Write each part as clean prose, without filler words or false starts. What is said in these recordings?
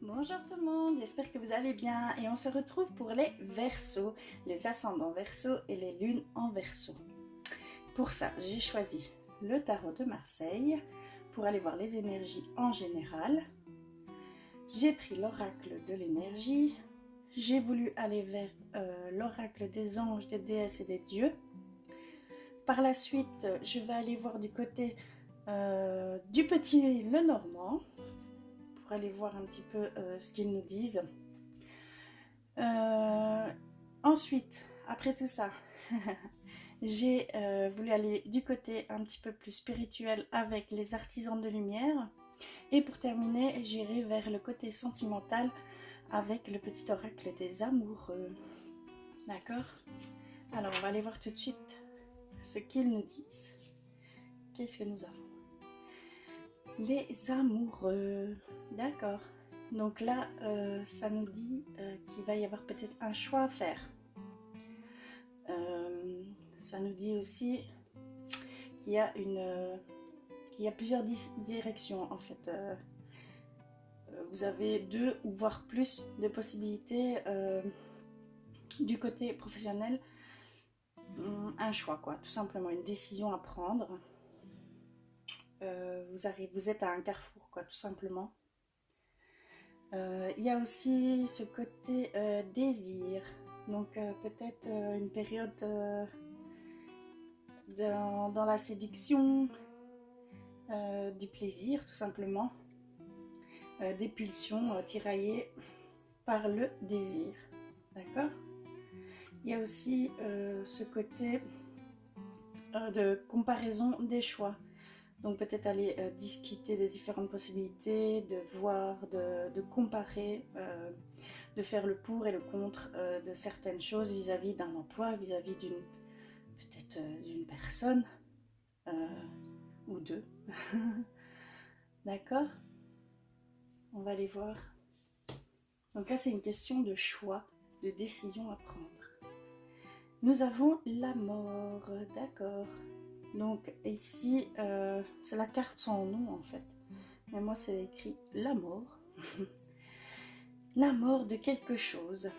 Bonjour tout le monde, j'espère que vous allez bien et on se retrouve pour les Verseaux, les ascendants Verseaux et les lunes en Verseau. Pour ça, j'ai choisi le tarot de Marseille pour aller voir les énergies en général. J'ai pris l'oracle de l'énergie, j'ai voulu aller vers l'oracle des anges, des déesses et des dieux. Par la suite, je vais aller voir du côté du petit Lenormand pour aller voir un petit peu ce qu'ils nous disent. Ensuite, après tout ça, j'ai voulu aller du côté un petit peu plus spirituel avec les artisans de lumière. Et pour terminer, j'irai vers le côté sentimental avec le petit oracle des amoureux. D'accord? Alors, on va aller voir tout de suite ce qu'ils nous disent. Qu'est-ce que nous avons? Les amoureux. D'accord. Donc là, ça nous dit qu'il va y avoir peut-être un choix à faire. Ça nous dit aussi qu'il y a plusieurs directions en fait. Vous avez 2 ou voire plus de possibilités du côté professionnel. Un choix quoi, tout simplement, une décision à prendre. Vous êtes à un carrefour quoi, tout simplement. Il y a aussi ce côté désir, donc peut-être une période dans la séduction, du plaisir tout simplement, des pulsions tiraillées par le désir, d'accord. Il y a aussi ce côté de comparaison des choix. Donc peut-être aller discuter des différentes possibilités, de voir, de comparer, de faire le pour et le contre de certaines choses vis-à-vis d'un emploi, vis-à-vis peut-être d'une personne ou deux. D'accord? On va aller voir. Donc là c'est une question de choix, de décision à prendre. Nous avons la mort, d'accord. Donc ici, c'est la carte sans nom en fait. Mais moi c'est écrit la mort. La mort de quelque chose.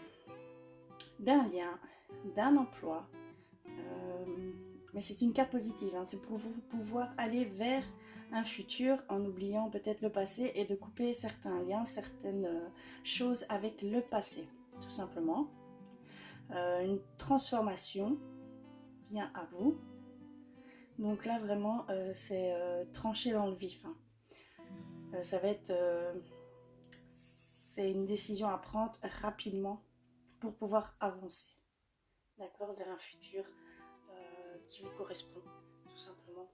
D'un lien, d'un emploi. Mais c'est une carte positive. Hein. C'est pour vous pouvoir aller vers un futur en oubliant peut-être le passé et de couper certains liens, certaines choses avec le passé. Tout simplement. Une transformation vient à vous. Donc là vraiment c'est tranché dans le vif. Hein. Ça va être c'est une décision à prendre rapidement pour pouvoir avancer, d'accord, vers un futur qui vous correspond tout simplement.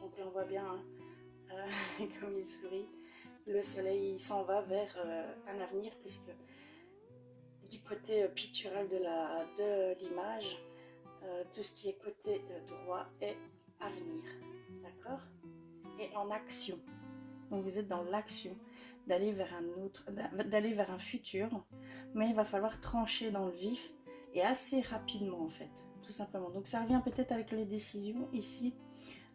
Donc là on voit bien hein, comme il sourit, le soleil s'en va vers un avenir puisque du côté pictural de l'image, tout ce qui est côté droit est avenir, d'accord, et en action. Donc vous êtes dans l'action d'aller vers d'aller vers un futur, mais il va falloir trancher dans le vif et assez rapidement en fait, tout simplement. Donc ça revient peut-être avec les décisions ici,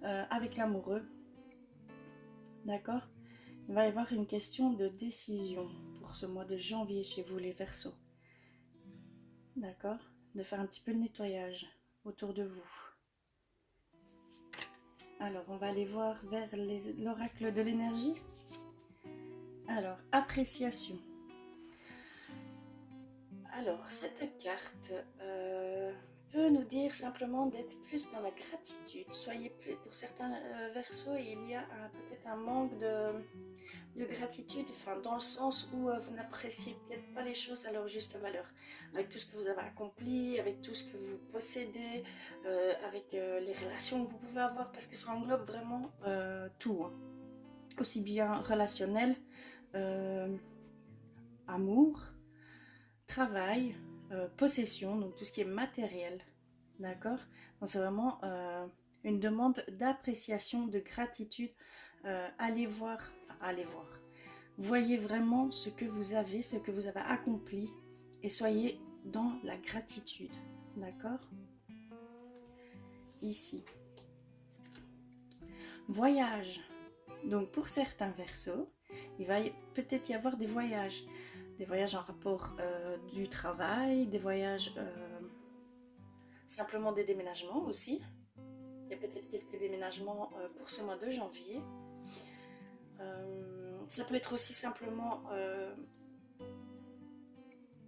avec l'amoureux, d'accord. Il va y avoir une question de décision pour ce mois de janvier chez vous les Verseaux. D'accord, de faire un petit peu de nettoyage autour de vous. Alors, on va aller voir vers l'oracle de l'énergie. Alors, appréciation. Alors, cette carte peut nous dire simplement d'être plus dans la gratitude. Soyez plus, pour certains Verseaux, il y a peut-être un manque de gratitude, enfin, dans le sens où vous n'appréciez peut-être pas les choses à leur juste valeur, avec tout ce que vous avez accompli, avec tout ce que vous possédez, avec les relations que vous pouvez avoir, parce que ça englobe vraiment tout, hein. Aussi bien relationnel, amour, travail, possession, donc tout ce qui est matériel, d'accord. Donc c'est vraiment une demande d'appréciation, de gratitude. Allez voir, voyez vraiment ce que vous avez accompli et soyez dans la gratitude, d'accord. Ici, Voyage. Donc pour certains Verseaux, il va peut-être y avoir des voyages en rapport du travail, des voyages, simplement des déménagements aussi. Il y a peut-être quelques déménagements pour ce mois de janvier. Ça peut être aussi simplement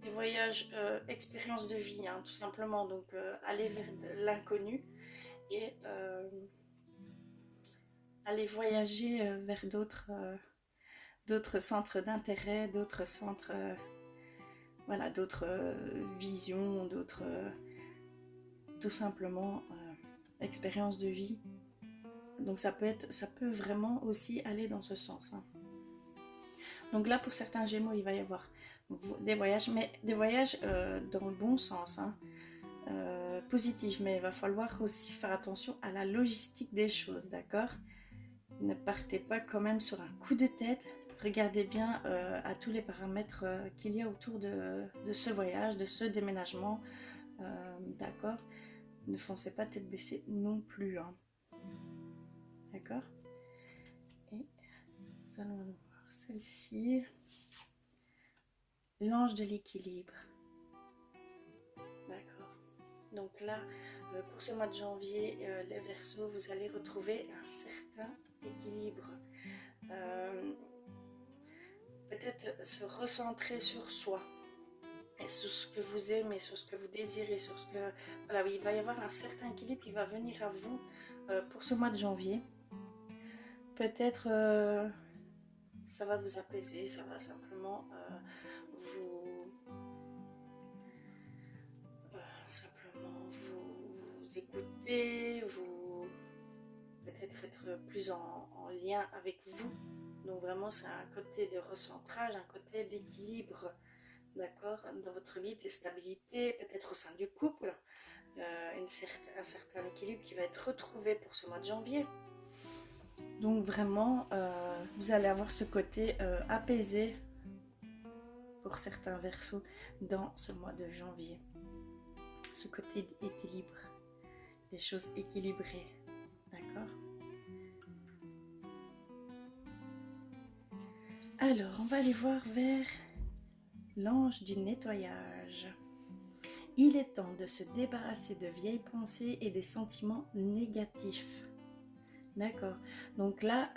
des voyages, expériences de vie, hein, tout simplement. Donc aller vers l'inconnu et aller voyager vers d'autres centres d'intérêt, d'autres centres, voilà, d'autres visions, d'autres, tout simplement, expériences de vie. Donc ça peut vraiment aussi aller dans ce sens, hein. Donc là, pour certains Gémeaux, il va y avoir des voyages, mais des voyages dans le bon sens, hein, positif, mais il va falloir aussi faire attention à la logistique des choses, d'accord? Ne partez pas quand même sur un coup de tête. Regardez bien à tous les paramètres qu'il y a autour de ce voyage, de ce déménagement, d'accord? Ne foncez pas tête baissée non plus, hein. D'accord? Et nous allons voir celle-ci. L'ange de l'équilibre. D'accord. Donc là, pour ce mois de janvier, les Verseaux, vous allez retrouver un certain équilibre. Peut-être se recentrer sur soi et sur ce que vous aimez, sur ce que vous désirez, sur ce que... Voilà, il va y avoir un certain équilibre qui va venir à vous pour ce mois de janvier. Peut-être ça va vous apaiser, ça va simplement vous écouter, vous peut-être être plus en lien avec vous. Donc vraiment c'est un côté de recentrage, un côté d'équilibre, d'accord, dans votre vie, de stabilité, peut-être au sein du couple, un certain équilibre qui va être retrouvé pour ce mois de janvier. Donc vraiment, vous allez avoir ce côté apaisé pour certains Verseaux dans ce mois de janvier. Ce côté d'équilibre, des choses équilibrées, d'accord? Alors, on va aller voir vers l'ange du nettoyage. Il est temps de se débarrasser de vieilles pensées et des sentiments négatifs. D'accord. Donc là,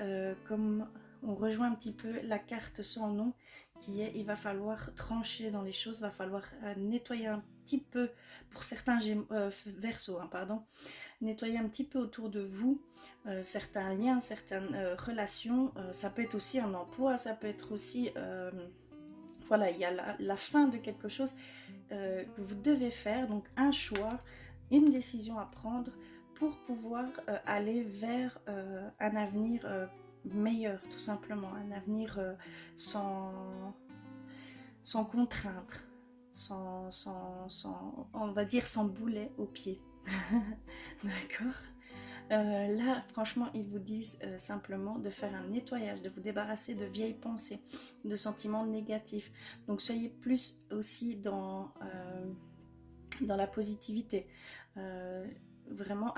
comme on rejoint un petit peu la carte sans nom, qui est, il va falloir trancher dans les choses, il va falloir nettoyer un petit peu, pour certains Verseaux, hein, pardon, nettoyer un petit peu autour de vous, certains liens, certaines relations, ça peut être aussi un emploi, ça peut être aussi, voilà, il y a la fin de quelque chose que vous devez faire, donc un choix, une décision à prendre pour pouvoir aller vers un avenir meilleur, tout simplement, un avenir sans contrainte, on va dire sans boulet au pied. D'accord. Là, franchement, ils vous disent simplement de faire un nettoyage, de vous débarrasser de vieilles pensées, de sentiments négatifs. Donc, soyez plus aussi dans la positivité. Vraiment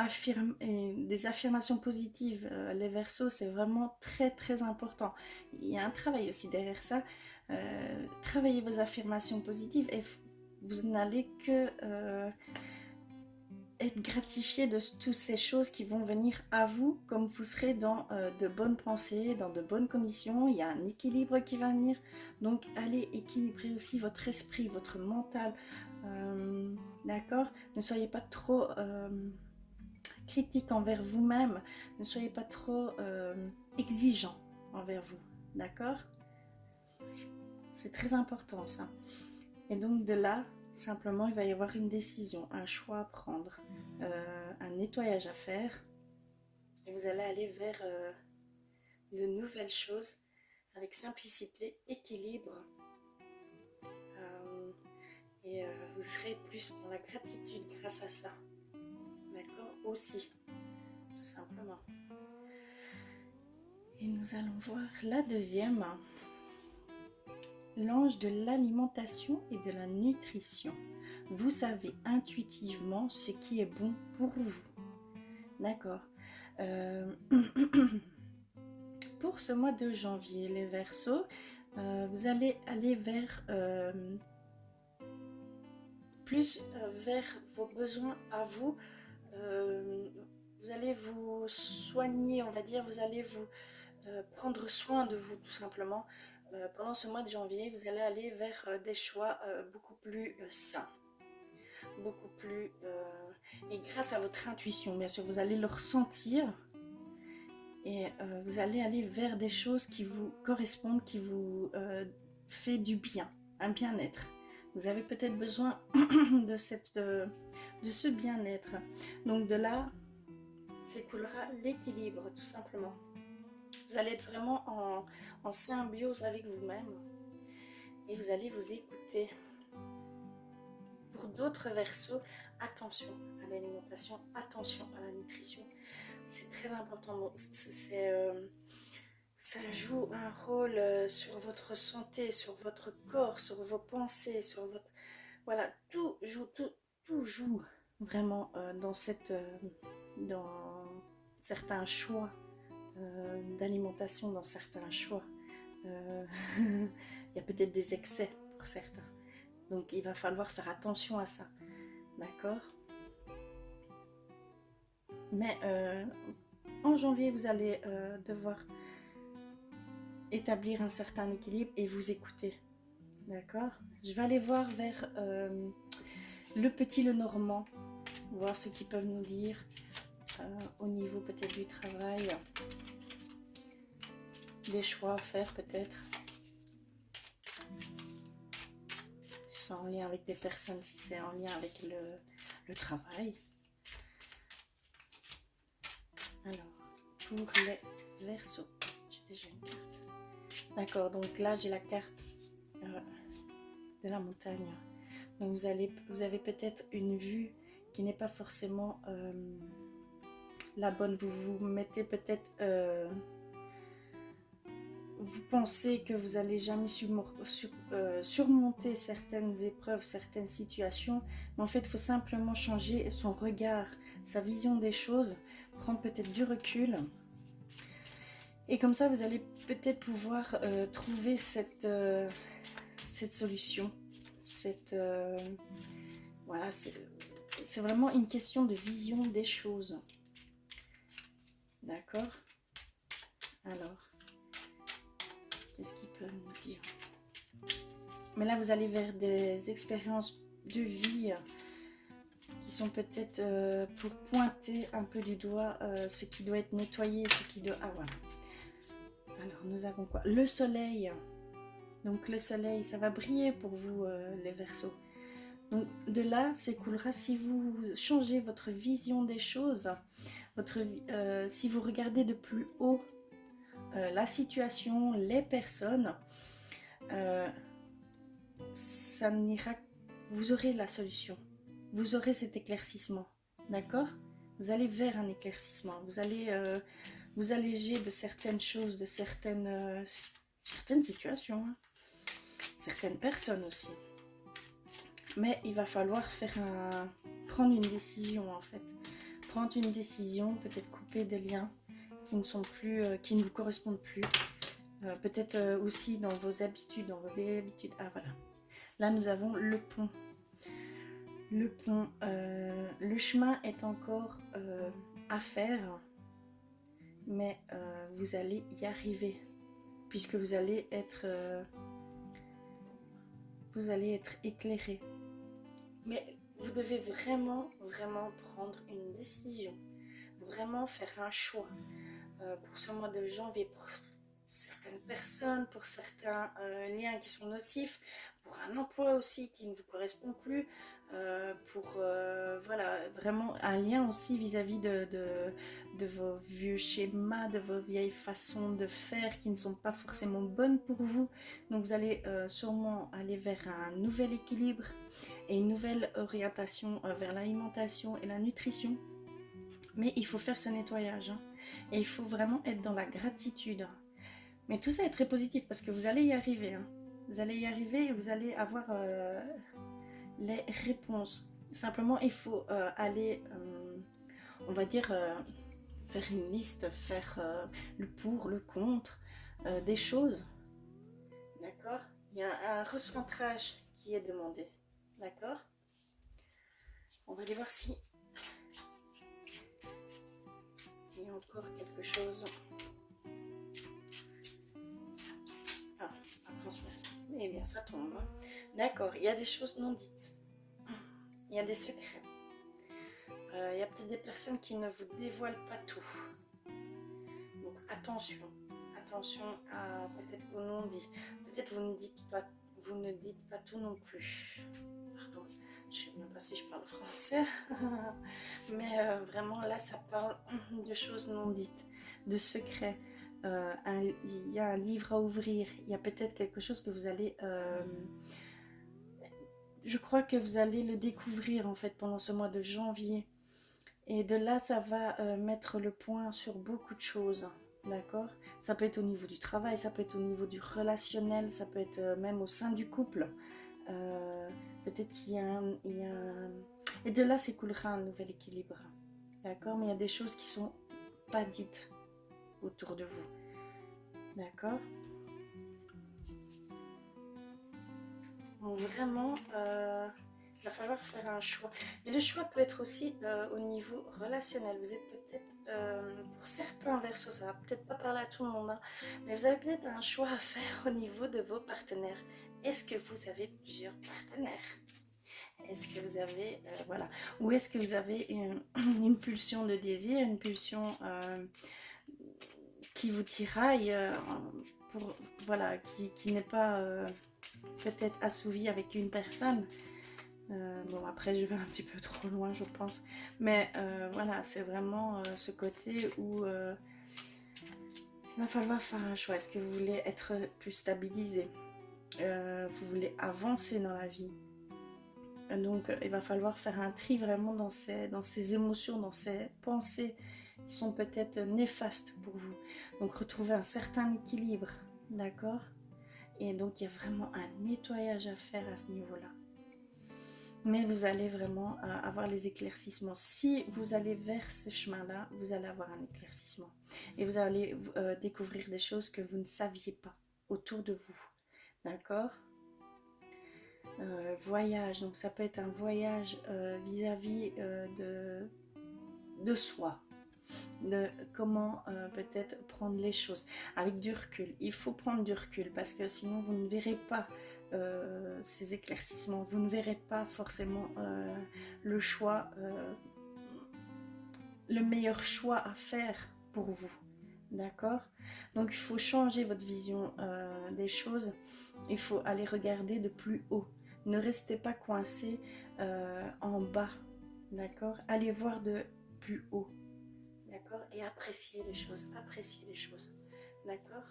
des affirmations positives. Les Verseaux, c'est vraiment très, très important. Il y a un travail aussi derrière ça. Travaillez vos affirmations positives et vous n'allez que... être gratifié de toutes ces choses qui vont venir à vous, comme vous serez dans de bonnes pensées, dans de bonnes conditions, il y a un équilibre qui va venir, donc allez équilibrer aussi votre esprit, votre mental, d'accord? Ne soyez pas trop critique envers vous-même, ne soyez pas trop exigeant envers vous, d'accord? C'est très important ça. Et donc de là, simplement, il va y avoir une décision, un choix à prendre, un nettoyage à faire. Et vous allez aller vers de nouvelles choses avec simplicité, équilibre. Et vous serez plus dans la gratitude grâce à ça. D'accord? Aussi, tout simplement. Et nous allons voir la deuxième. L'ange de l'alimentation et de la nutrition. Vous savez intuitivement ce qui est bon pour vous. D'accord. Pour ce mois de janvier, les Verseaux, vous allez aller vers plus vers vos besoins à vous. Vous allez vous soigner, on va dire, vous allez vous prendre soin de vous tout simplement. Pendant ce mois de janvier, vous allez aller vers des choix beaucoup plus sains, beaucoup plus... et grâce à votre intuition, bien sûr, vous allez le ressentir et vous allez aller vers des choses qui vous correspondent, qui vous fait du bien, un bien-être. Vous avez peut-être besoin de ce bien-être. Donc de là, s'écoulera l'équilibre, tout simplement. Vous allez être vraiment en symbiose avec vous-même et vous allez vous écouter. Pour d'autres Verseaux, attention à l'alimentation, attention à la nutrition. C'est très important. Ça joue un rôle sur votre santé, sur votre corps, sur vos pensées, sur votre... Voilà, tout joue vraiment dans certains choix d'alimentation, dans certains choix. Il y a peut-être des excès pour certains. Donc il va falloir faire attention à ça. D'accord? Mais en janvier, vous allez devoir établir un certain équilibre et vous écouter. D'accord? Je vais aller voir vers le Petit Lenormand, voir ce qu'ils peuvent nous dire au niveau peut-être du travail, des choix à faire peut-être. Si c'est en lien avec des personnes, si c'est en lien avec le travail. Alors, pour les Verseaux, j'ai déjà une carte. D'accord, donc là j'ai la carte de la montagne. Donc vous avez peut-être une vue qui n'est pas forcément la bonne. Vous vous mettez peut-être... vous pensez que vous n'allez jamais surmonter certaines épreuves, certaines situations. Mais en fait, il faut simplement changer son regard, sa vision des choses, prendre peut-être du recul. Et comme ça, vous allez peut-être pouvoir trouver cette solution. Voilà, c'est vraiment une question de vision des choses. D'accord? Alors, qu'est-ce qu'ils peuvent nous dire? Mais là, vous allez vers des expériences de vie qui sont peut-être pour pointer un peu du doigt ce qui doit être nettoyé, ce qui doit... Ah, voilà. Alors, nous avons quoi? Le soleil. Donc, le soleil, ça va briller pour vous, les Verseaux. Donc, de là, s'écoulera, si vous changez votre vision des choses, si vous regardez de plus haut la situation, les personnes, ça n'ira... Vous aurez la solution. Vous aurez cet éclaircissement. D'accord? Vous allez vers un éclaircissement. Vous allez... vous alléger de certaines choses, de certaines situations, hein. Certaines personnes aussi. Mais il va falloir prendre une décision en fait. Prendre une décision, peut-être couper des liens qui ne sont plus, qui ne vous correspondent plus. Peut-être aussi dans vos habitudes, dans vos vieilles habitudes. Ah voilà. Là nous avons le pont. Le pont. Le chemin est encore à faire. Mais vous allez y arriver, puisque vous allez être éclairé. Mais vous devez vraiment prendre une décision, vraiment faire un choix pour ce mois de janvier, pour certaines personnes, pour certains liens qui sont nocifs, pour un emploi aussi qui ne vous correspond plus, pour voilà, vraiment un lien aussi vis-à-vis de vos vieux schémas, de vos vieilles façons de faire qui ne sont pas forcément bonnes pour vous. Donc vous allez sûrement aller vers un nouvel équilibre et une nouvelle orientation vers l'alimentation et la nutrition. Mais il faut faire ce nettoyage, hein, et il faut vraiment être dans la gratitude. Mais tout ça est très positif parce que vous allez y arriver, hein. Vous allez y arriver et vous allez avoir les réponses. Simplement, il faut aller, on va dire, faire une liste, faire le pour, le contre, des choses. D'accord? Il y a un recentrage qui est demandé. D'accord? On va aller voir si il y a encore quelque chose à transmettre. Eh bien, ça tombe. Hein. D'accord, il y a des choses non dites. Il y a des secrets. Il y a peut-être des personnes qui ne vous dévoilent pas tout. Donc, attention. Attention à peut-être vos non-dits. Peut-être vous ne dites pas tout non plus. Pardon, je ne sais même pas si je parle français. Mais vraiment, là, ça parle de choses non dites, de secrets. Il y a un livre à ouvrir. Il y a peut-être quelque chose que vous allez... je crois que vous allez le découvrir, en fait, pendant ce mois de janvier. Et de là, ça va mettre le point sur beaucoup de choses. D'accord? Ça peut être au niveau du travail, ça peut être au niveau du relationnel, ça peut être même au sein du couple. Peut-être qu'il y a un... Et de là s'écoulera un nouvel équilibre. D'accord? Mais il y a des choses qui sont pas dites autour de vous. D'accord? Donc vraiment, il va falloir faire un choix. Mais le choix peut être aussi au niveau relationnel. Vous êtes peut-être, pour certains versos, ça va peut-être pas parler à tout le monde, hein, mais vous avez peut-être un choix à faire au niveau de vos partenaires. Est-ce que vous avez plusieurs partenaires? Est-ce que vous avez, voilà, ou est-ce que vous avez une pulsion de désir, une pulsion qui vous tiraille, pour, voilà, qui n'est pas peut-être assouvie avec une personne? Bon, après, je vais un petit peu trop loin, je pense. Mais voilà, c'est vraiment ce côté où il va falloir faire un choix. Est-ce que vous voulez être plus stabilisé? Vous voulez avancer dans la vie? Donc, il va falloir faire un tri vraiment dans ces émotions, dans ces pensées qui sont peut-être néfastes pour vous. Donc, retrouver un certain équilibre, d'accord? Et donc, il y a vraiment un nettoyage à faire à ce niveau-là. Mais vous allez vraiment avoir les éclaircissements. Si vous allez vers ce chemin-là, vous allez avoir un éclaircissement. Et vous allez découvrir des choses que vous ne saviez pas autour de vous. D'accord? Voyage, donc ça peut être un voyage vis-à-vis de soi. De comment peut-être prendre les choses avec du recul. Il faut prendre du recul parce que sinon vous ne verrez pas ces éclaircissements, vous ne verrez pas forcément le choix, le meilleur choix à faire pour vous. D'accord? Donc il faut changer votre vision des choses, il faut aller regarder de plus haut. Ne restez pas coincé en bas. D'accord? Allez voir de plus haut. D'accord? Et appréciez les choses. Appréciez les choses. D'accord?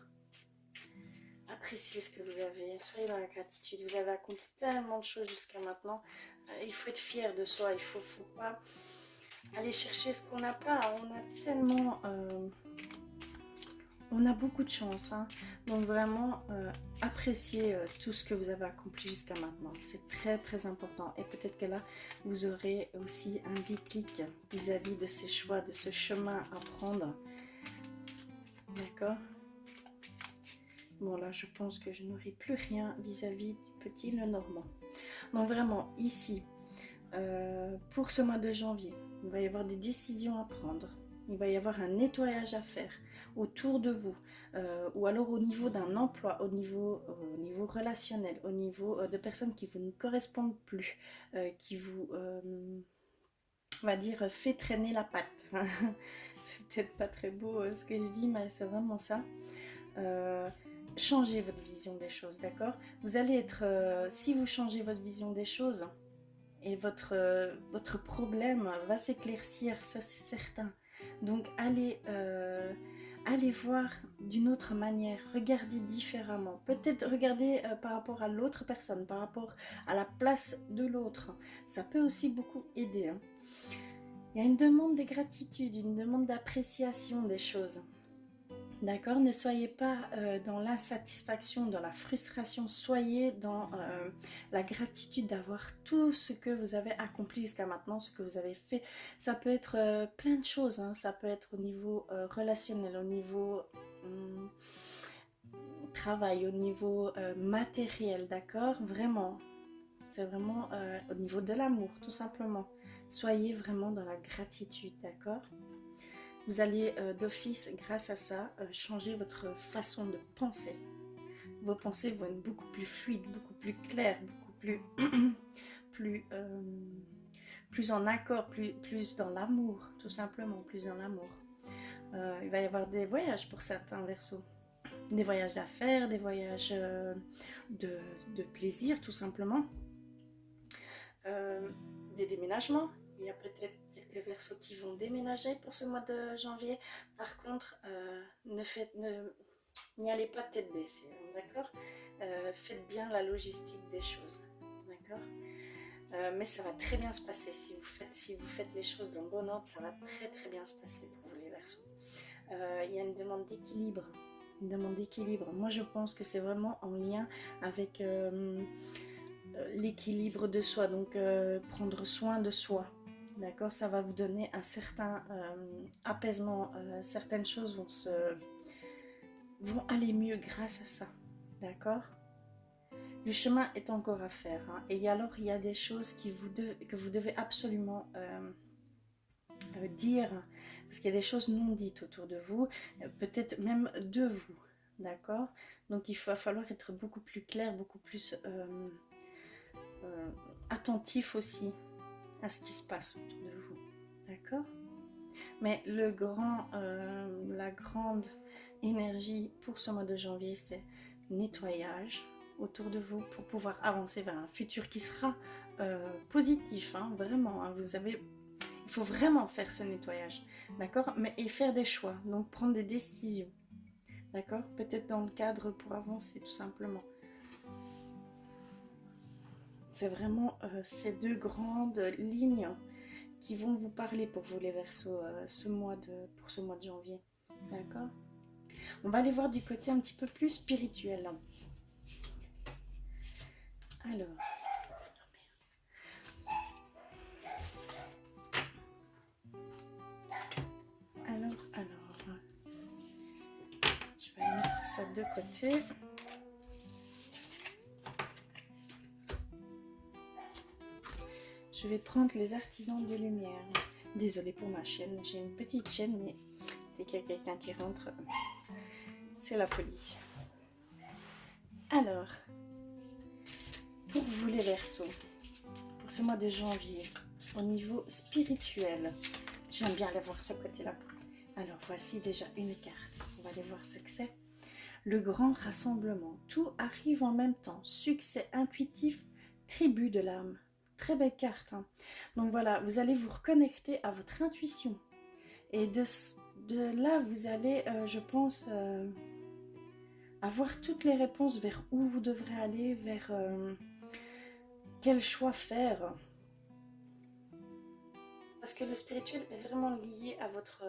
Appréciez ce que vous avez. Soyez dans la gratitude. Vous avez accompli tellement de choses jusqu'à maintenant. Il faut être fier de soi. Il faut pas aller chercher ce qu'on n'a pas. On a tellement... on a beaucoup de chance. Hein? Donc vraiment, appréciez tout ce que vous avez accompli jusqu'à maintenant. C'est très très important. Et peut-être que là, vous aurez aussi un déclic vis-à-vis de ces choix, de ce chemin à prendre. D'accord? Bon là, je pense que je n'aurai plus rien vis-à-vis du petit Lenormand. Donc vraiment, ici, pour ce mois de janvier, il va y avoir des décisions à prendre. Il va y avoir un nettoyage à faire autour de vous, ou alors au niveau d'un emploi, au niveau relationnel, au niveau de personnes qui vous ne correspondent plus, qui vous, on va dire, fait traîner la patte. C'est peut-être pas très beau ce que je dis, mais c'est vraiment ça. Changez votre vision des choses, d'accord? Vous allez être, si vous changez votre vision des choses, et votre problème va s'éclaircir, ça c'est certain. Donc allez voir d'une autre manière, regardez différemment. Peut-être regarder par rapport à l'autre personne, par rapport à la place de l'autre. Ça peut aussi beaucoup aider. Hein. Il y a une demande de gratitude, une demande d'appréciation des choses. D'accord? Ne soyez pas dans l'insatisfaction, dans la frustration, soyez dans la gratitude d'avoir tout ce que vous avez accompli jusqu'à maintenant, ce que vous avez fait. Ça peut être plein de choses, hein. Ça peut être au niveau relationnel, au niveau travail, au niveau matériel, d'accord? Vraiment, c'est vraiment au niveau de l'amour, tout simplement. Soyez vraiment dans la gratitude, d'accord? Vous allez d'office, grâce à ça, changer votre façon de penser. Vos pensées vont être beaucoup plus fluides, beaucoup plus claires, beaucoup plus, plus, plus en accord, plus dans l'amour, tout simplement, plus dans l'amour. Il va y avoir des voyages pour certains Verseaux. Des voyages d'affaires, des voyages de plaisir, tout simplement. Des déménagements. Il y a peut-être quelques Verseaux qui vont déménager pour ce mois de janvier. Par contre, n'y allez pas tête baissée, d'accord? Faites bien la logistique des choses, d'accord? Mais ça va très bien se passer. Si vous faites les choses dans le bon ordre, ça va très très bien se passer pour vous les Verseaux. Il y a une demande d'équilibre. Une demande d'équilibre. Moi, je pense que c'est vraiment en lien avec l'équilibre de soi. Donc, prendre soin de soi. D'accord? Ça va vous donner un certain apaisement. Certaines choses vont aller mieux grâce à ça. D'accord? Le chemin est encore à faire. Hein. Et alors, il y a des choses que vous devez absolument dire, parce qu'il y a des choses non dites autour de vous, peut-être même de vous. D'accord? Donc, il va falloir être beaucoup plus clair, beaucoup plus attentif aussi à ce qui se passe autour de vous. D'accord? Mais la grande énergie pour ce mois de janvier, c'est nettoyage autour de vous pour pouvoir avancer vers un futur qui sera positif, hein, vraiment. Hein, il faut vraiment faire ce nettoyage, d'accord? Et faire des choix, donc prendre des décisions, d'accord? Peut-être dans le cadre pour avancer, tout simplement. C'est vraiment ces deux grandes lignes qui vont vous parler pour vous les Verseaux pour ce mois de janvier, d'accord? On va aller voir du côté un petit peu plus spirituel. Alors, je vais mettre ça de côté. Je vais prendre les artisans de lumière. Désolée pour ma chaîne, j'ai une petite chaîne, mais dès qu'il y a quelqu'un qui rentre, c'est la folie. Alors, pour vous les Verseaux, pour ce mois de janvier, au niveau spirituel, j'aime bien aller voir ce côté-là. Alors, voici déjà une carte. On va aller voir ce que c'est. Le grand rassemblement. Tout arrive en même temps. Succès intuitif, tribu de l'âme. Très belle carte. Hein. Donc voilà, vous allez vous reconnecter à votre intuition. Et de là, vous allez, je pense, avoir toutes les réponses vers où vous devrez aller, vers quel choix faire. Parce que le spirituel est vraiment lié à votre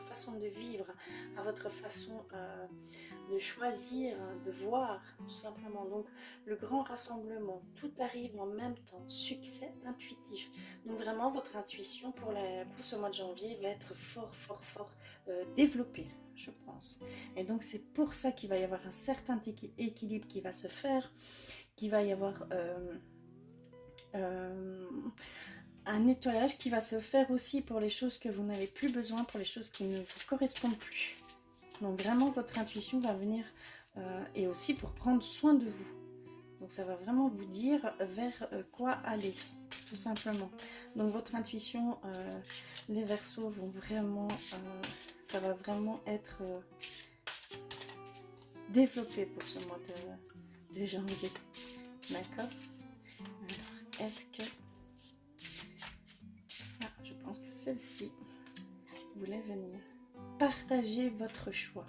façon de vivre, à votre façon de choisir, de voir, tout simplement. Donc, le grand rassemblement, tout arrive en même temps, succès intuitif. Donc, vraiment, votre intuition pour ce mois de janvier va être fort développée, je pense. Et donc, c'est pour ça qu'il va y avoir un certain équilibre qui va se faire, qu'il va y avoir un nettoyage qui va se faire aussi pour les choses que vous n'avez plus besoin, pour les choses qui ne vous correspondent plus. Donc vraiment, votre intuition va venir, et aussi pour prendre soin de vous. Donc ça va vraiment vous dire vers quoi aller, tout simplement. Donc votre intuition, les Verseaux vont vraiment, ça va vraiment être développé pour ce mois de janvier. D'accord? Alors, est-ce que... je pense que celle-ci voulait venir. Partagez votre choix.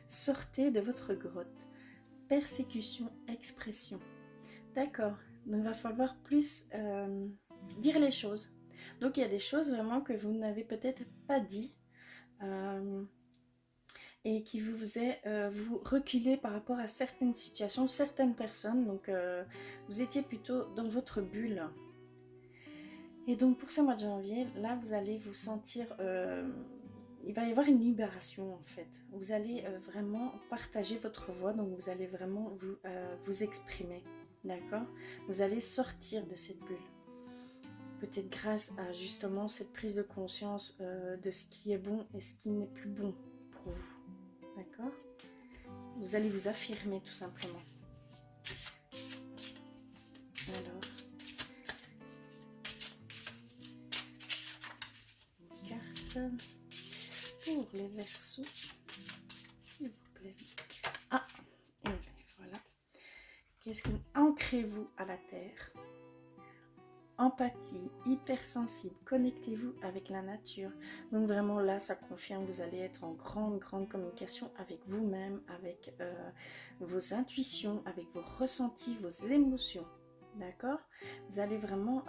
Sortez de votre grotte. Persécution, expression. D'accord. Donc il va falloir plus dire les choses. Donc il y a des choses vraiment que vous n'avez peut-être pas dit. et qui vous faisait vous reculer par rapport à certaines situations, certaines personnes. Donc vous étiez plutôt dans votre bulle. Et donc pour ce mois de janvier, là vous allez vous sentir, il va y avoir une libération en fait. Vous allez vraiment partager votre voix, donc vous allez vraiment vous exprimer, d'accord? Vous allez sortir de cette bulle. Peut-être grâce à justement cette prise de conscience de ce qui est bon et ce qui n'est plus bon pour vous, d'accord? Vous allez vous affirmer tout simplement. Alors, pour les Verseaux, s'il vous plaît. Ah, et voilà. Qu'est-ce que ancrez-vous à la terre? Empathie, hypersensible, connectez-vous avec la nature. Donc vraiment là, ça confirme, vous allez être en grande communication avec vous-même, avec vos intuitions, avec vos ressentis, vos émotions. D'accord? Vous allez vraiment...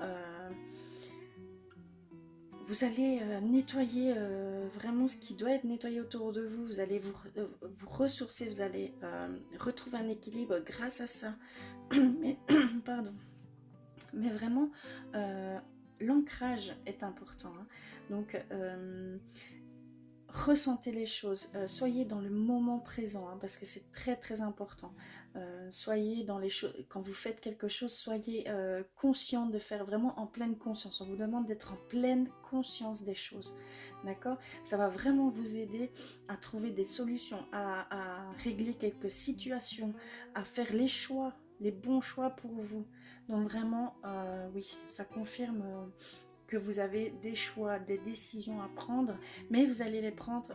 vous allez nettoyer vraiment ce qui doit être nettoyé autour de vous. Vous allez vous ressourcer, vous allez retrouver un équilibre grâce à ça. Mais, pardon. Mais vraiment, l'ancrage est important. Hein. Donc, ressentez les choses. Soyez dans le moment présent, hein, parce que c'est très important. Soyez dans les choses. Quand vous faites quelque chose, soyez conscient de faire vraiment en pleine conscience. On vous demande d'être en pleine conscience des choses. D'accord? Ça va vraiment vous aider à trouver des solutions, à régler quelques situations, à faire les choix, les bons choix pour vous. Donc vraiment, oui, ça confirme que vous avez des choix, des décisions à prendre, mais vous allez les prendre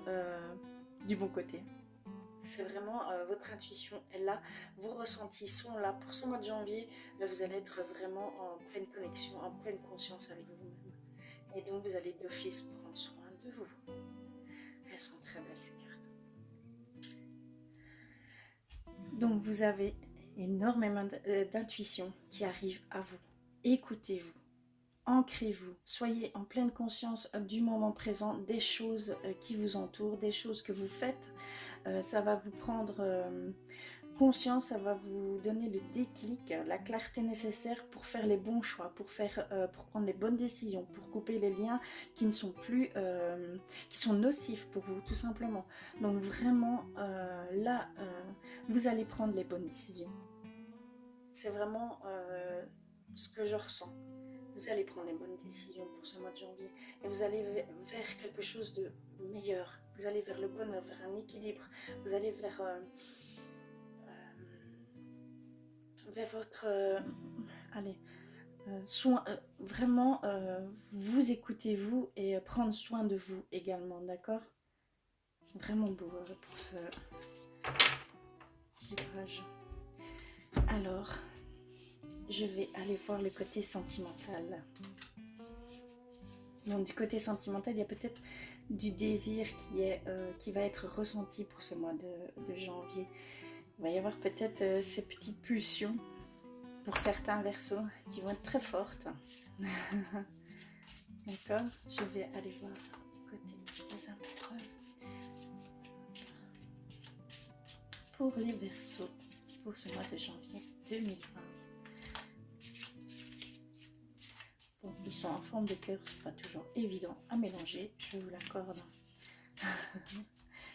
du bon côté. C'est vraiment votre intuition est là, vos ressentis sont là. Pour ce mois de janvier, vous allez être vraiment en pleine connexion, en pleine conscience avec vous-même. Et donc vous allez d'office prendre soin de vous. Elles sont très belles ces cartes. Donc vous avez énormément d'intuition qui arrive à vous. Écoutez-vous, ancrez-vous, soyez en pleine conscience du moment présent, des choses qui vous entourent, des choses que vous faites. Ça va vous prendre conscience, ça va vous donner le déclic, la clarté nécessaire pour faire les bons choix, pour prendre les bonnes décisions, pour couper les liens qui ne sont plus, qui sont nocifs pour vous, tout simplement. Donc vraiment, là, vous allez prendre les bonnes décisions. C'est vraiment ce que je ressens. Vous allez prendre les bonnes décisions pour ce mois de janvier et vous allez vers quelque chose de meilleur. Vous allez vers le bonheur, vers un équilibre. Vous allez vers votre soin. Vraiment, vous écoutez-vous et prendre soin de vous également, d'accord? Vraiment beau pour ce tirage. Alors, je vais aller voir le côté sentimental. Donc du côté sentimental, il y a peut-être du désir qui va être ressenti pour ce mois de janvier. Il va y avoir peut-être ces petites pulsions pour certains Verseaux qui vont être très fortes. D'accord? Je vais aller voir côté des amoureux. Pour les Verseaux, pour ce mois de janvier 2020. Bon, ils sont en forme de cœur, c'est pas toujours évident à mélanger, je vous l'accorde.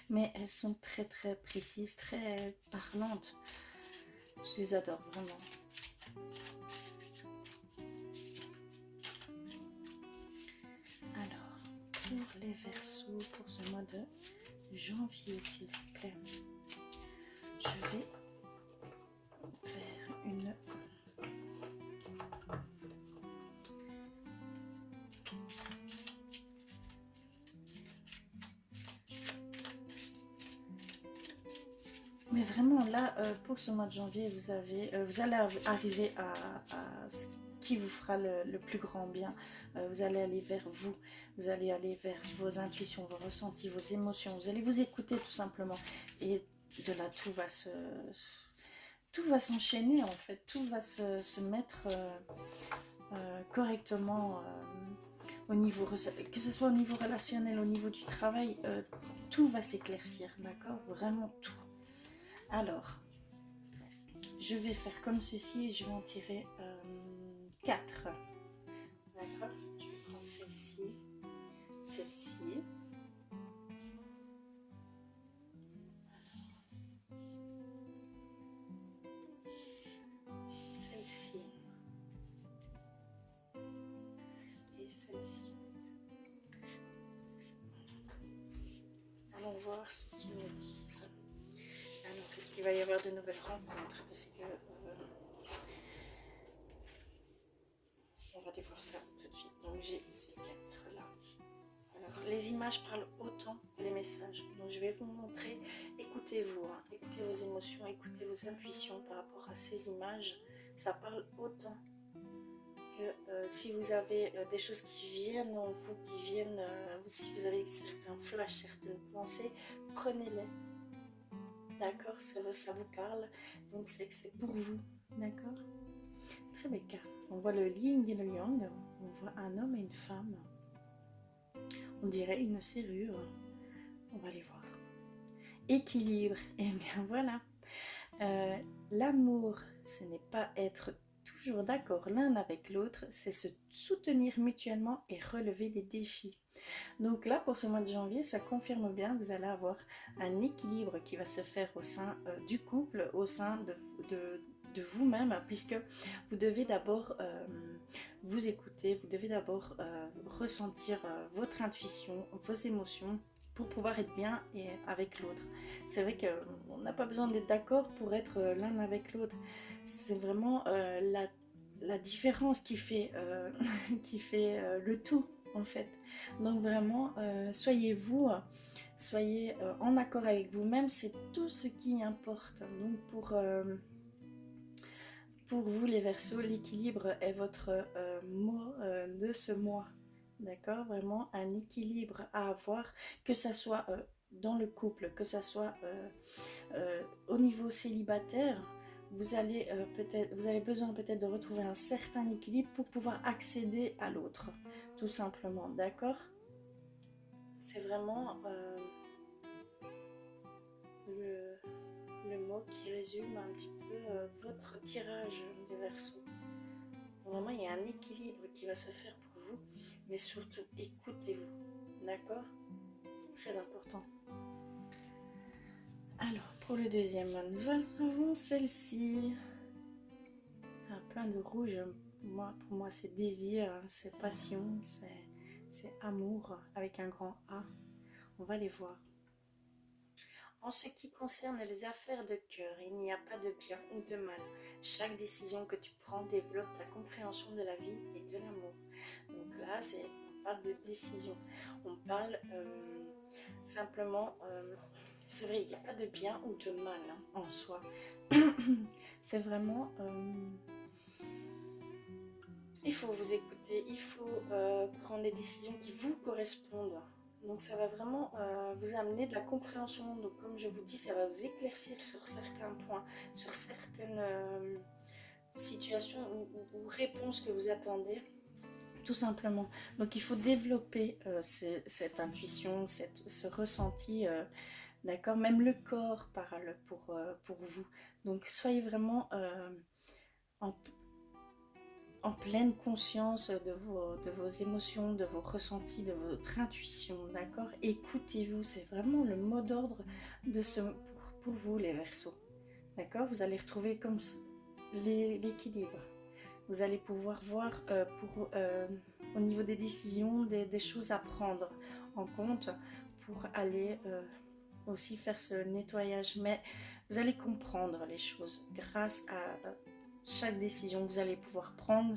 Mais elles sont très précises, très parlantes. Je les adore vraiment. Alors, pour les Verseaux, pour ce mois de janvier, s'il vous plaît, je vais faire une... Mais vraiment là, pour ce mois de janvier, vous allez arriver à ce qui vous fera le plus grand bien. Vous allez aller vers vous, vous allez aller vers vos intuitions, vos ressentis, vos émotions. Vous allez vous écouter tout simplement. Et de là, tout va s'enchaîner en fait. Tout va se mettre correctement. au niveau, que ce soit au niveau relationnel, au niveau du travail, tout va s'éclaircir, d'accord? Vraiment tout. Alors, je vais faire comme ceci et je vais en tirer 4. D'accord? Je vais prendre celle-ci, celle-ci. Celle-ci. Et celle-ci. Allons voir ce qu'ils me disent. Alors, est-ce qu'il va y avoir de nouvelles rencontres? Est-ce que... on va aller voir ça tout de suite. Donc, j'ai ces 4 là. Alors, les images parlent autant que les messages. Donc, je vais vous montrer. Écoutez-vous, hein. Écoutez vos émotions, écoutez vos intuitions par rapport à ces images. Ça parle autant que si vous avez des choses qui viennent en vous, qui viennent, si vous avez certains flashs, certaines pensées, prenez-les. D'accord, ça vous parle, donc c'est que c'est pour vous, d'accord? Très belle carte. On voit le yin et le yang, on voit un homme et une femme. On dirait une serrure. On va les voir. Équilibre, et bien voilà. L'amour, ce n'est pas être toujours d'accord l'un avec l'autre, c'est se soutenir mutuellement et relever les défis. Donc là, pour ce mois de janvier, ça confirme bien que vous allez avoir un équilibre qui va se faire au sein du couple, au sein de vous-même, puisque vous devez d'abord vous écouter, vous devez d'abord ressentir votre intuition, vos émotions, pour pouvoir être bien et avec l'autre. C'est vrai qu'on n'a pas besoin d'être d'accord pour être l'un avec l'autre. C'est vraiment la différence qui fait, qui fait le tout, en fait. Donc vraiment, soyez vous, soyez en accord avec vous-même, c'est tout ce qui importe. Donc pour vous les Verseaux, l'équilibre est votre mot de ce mois. D'accord? Vraiment un équilibre à avoir, que ça soit dans le couple, que ça soit au niveau célibataire. Vous avez besoin peut-être de retrouver un certain équilibre pour pouvoir accéder à l'autre, tout simplement. D'accord? C'est vraiment le mot qui résume un petit peu votre tirage des Verseaux. Vraiment, il y a un équilibre qui va se faire pour vous, mais surtout, écoutez-vous, d'accord? Très important. Alors, pour le deuxième, nous avons celle-ci. Ah, plein de rouge, pour moi, c'est désir, c'est passion, c'est amour, avec un grand A. On va les voir. En ce qui concerne les affaires de cœur, il n'y a pas de bien ou de mal. Chaque décision que tu prends développe ta compréhension de la vie et de l'amour. Donc là, on parle de décision. On parle simplement... c'est vrai, il n'y a pas de bien ou de mal en soi. C'est vraiment... il faut vous écouter, il faut prendre des décisions qui vous correspondent. Donc ça va vraiment vous amener de la compréhension. Donc comme je vous dis, ça va vous éclaircir sur certains points, sur certaines situations ou réponses que vous attendez, tout simplement. Donc il faut développer cette intuition, ce ressenti, d'accord? Même le corps parle pour vous. Donc soyez vraiment en pleine conscience de vos émotions, de vos ressentis, de votre intuition, d'accord? Écoutez-vous, c'est vraiment le mot d'ordre pour vous les Verseaux, d'accord? Vous allez retrouver comme l'équilibre. Vous allez pouvoir voir au niveau des décisions, des choses à prendre en compte pour aller aussi faire ce nettoyage. Mais vous allez comprendre les choses grâce à chaque décision. Vous allez pouvoir prendre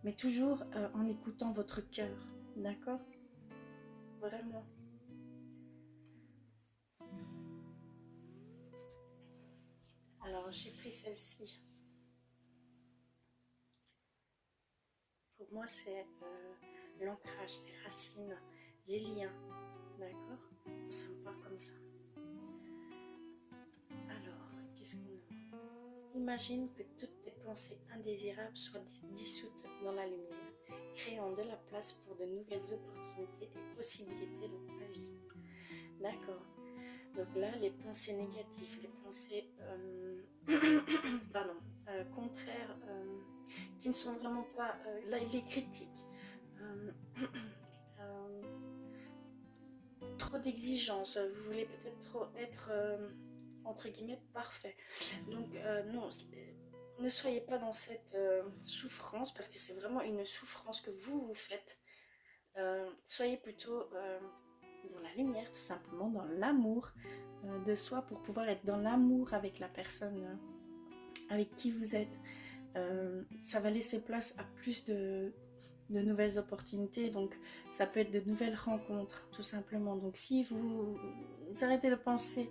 mais toujours en écoutant votre cœur, d'accord? Vraiment. Alors, j'ai pris celle-ci. Pour moi, c'est l'ancrage, les racines, les liens, d'accord? Ça me parle comme ça. Alors, qu'est-ce qu'on a? Imagine que toutes tes pensées indésirables soient dissoutes dans la lumière créant de la place pour de nouvelles opportunités et possibilités dans ta vie. D'accord. Donc là, les pensées négatives, les pensées pardon, contraires, qui ne sont vraiment pas... là, les critiques. Trop d'exigences, vous voulez peut-être trop être entre guillemets parfait. Donc non, ne soyez pas dans cette souffrance, parce que c'est vraiment une souffrance que vous faites. Soyez plutôt dans la lumière, tout simplement, dans l'amour de soi, pour pouvoir être dans l'amour avec la personne avec qui vous êtes. Ça va laisser place à plus de nouvelles opportunités, donc ça peut être de nouvelles rencontres, tout simplement. Donc si vous arrêtez de penser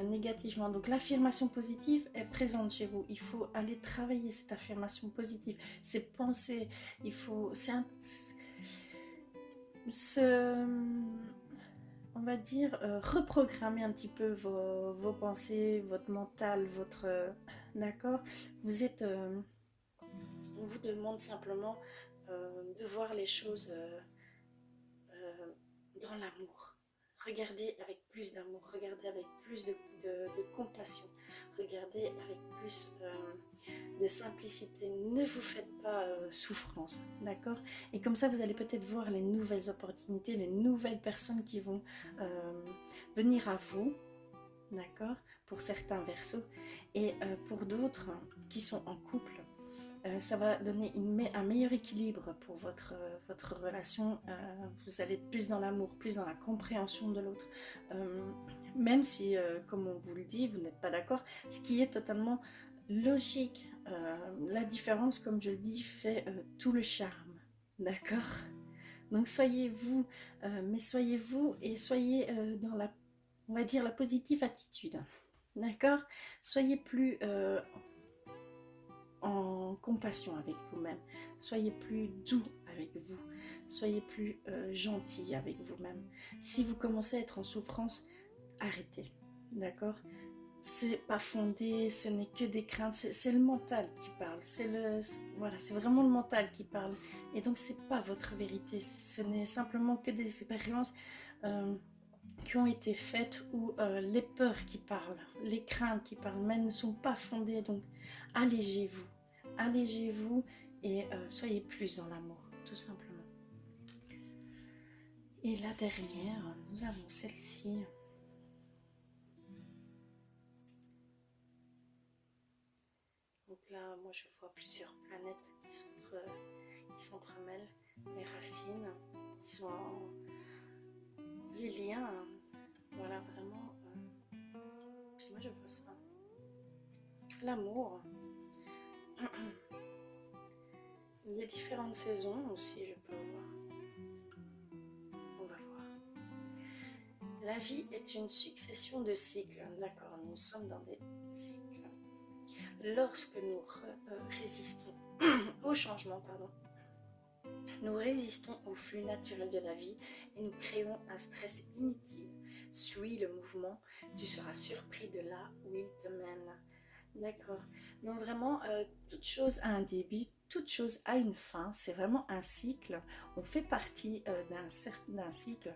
négativement, donc l'affirmation positive est présente chez vous, il faut aller travailler cette affirmation positive, ces pensées, il faut on va dire reprogrammer un petit peu vos pensées, votre mental, votre d'accord, vous êtes on vous demande simplement de voir les choses dans l'amour. Regardez avec plus d'amour, regardez avec plus de compassion, regardez avec plus de simplicité. Ne vous faites pas souffrance, d'accord? Et comme ça, vous allez peut-être voir les nouvelles opportunités, les nouvelles personnes qui vont venir à vous, d'accord? Pour certains Verseaux, et pour d'autres qui sont en couple, ça va donner un meilleur équilibre pour votre relation. Vous allez être plus dans l'amour, plus dans la compréhension de l'autre. Même si, comme on vous le dit, vous n'êtes pas d'accord, ce qui est totalement logique. La différence, comme je le dis, fait tout le charme. D'accord? Donc soyez vous, mais soyez vous et soyez dans la, on va dire, la positive attitude. D'accord? Soyez plus... en compassion avec vous-même, soyez plus doux avec vous, soyez plus gentil avec vous-même. Si vous commencez à être en souffrance, arrêtez, d'accord? C'est pas fondé, ce n'est que des craintes, c'est le mental qui parle, voilà, c'est vraiment le mental qui parle, et donc c'est pas votre vérité, ce n'est simplement que des expériences qui ont été faites, ou les peurs qui parlent, les craintes qui parlent, mais elles ne sont pas fondées. Donc allégez-vous et soyez plus dans l'amour, tout simplement. Et la dernière, nous avons celle-ci. Donc là, moi je vois plusieurs planètes qui s'entremêlent, les racines, qui sont les liens, voilà, vraiment, moi je vois ça. L'amour, les différentes saisons aussi, je peux voir. On va voir. La vie est une succession de cycles, d'accord, nous sommes dans des cycles. Lorsque nous résistons au changement, nous résistons au flux naturel de la vie et nous créons un stress inutile. Suis le mouvement, tu seras surpris de là où il te mène. D'accord. Donc vraiment, toute chose a un début, toute chose a une fin. C'est vraiment un cycle. On fait partie d'un cycle.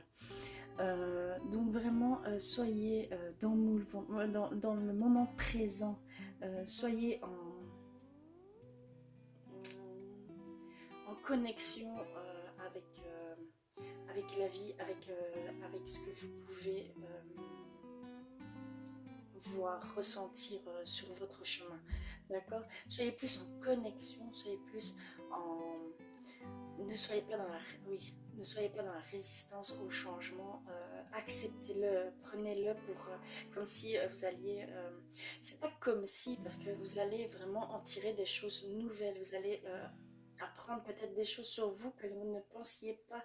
Donc vraiment, soyez dans le moment présent. Soyez en connexion avec la vie, avec ce que vous pouvez voir, ressentir sur votre chemin. D'accord? Soyez plus en connexion, soyez plus en... Ne soyez pas dans la résistance au changement. Acceptez-le, prenez-le pour comme si vous alliez... c'est pas comme si, parce que vous allez vraiment en tirer des choses nouvelles. Vous allez apprendre peut-être des choses sur vous que vous ne pensiez pas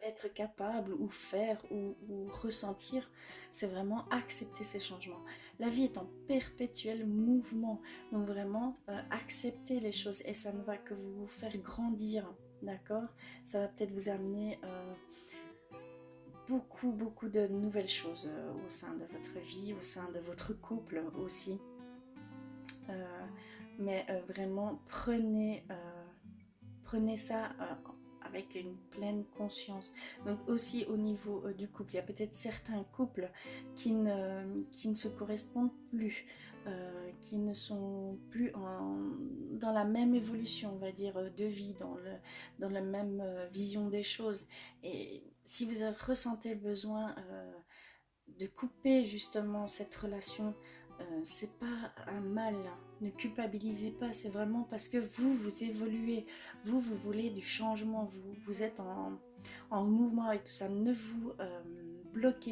être capable ou faire ou ressentir. C'est vraiment accepter ces changements. La vie est en perpétuel mouvement, donc vraiment accepter les choses, et ça ne va que vous faire grandir, d'accord? Ça va peut-être vous amener beaucoup de nouvelles choses au sein de votre vie, au sein de votre couple aussi. Mais vraiment prenez prenez ça avec une pleine conscience. Donc aussi au niveau du couple, il y a peut-être certains couples qui ne se correspondent plus, qui ne sont plus dans la même évolution, on va dire, de vie, dans la même vision des choses. Et si vous ressentez le besoin de couper justement cette relation, c'est pas un mal, ne culpabilisez pas, c'est vraiment parce que vous évoluez, vous voulez du changement, vous êtes en mouvement avec tout ça, ne vous bloquez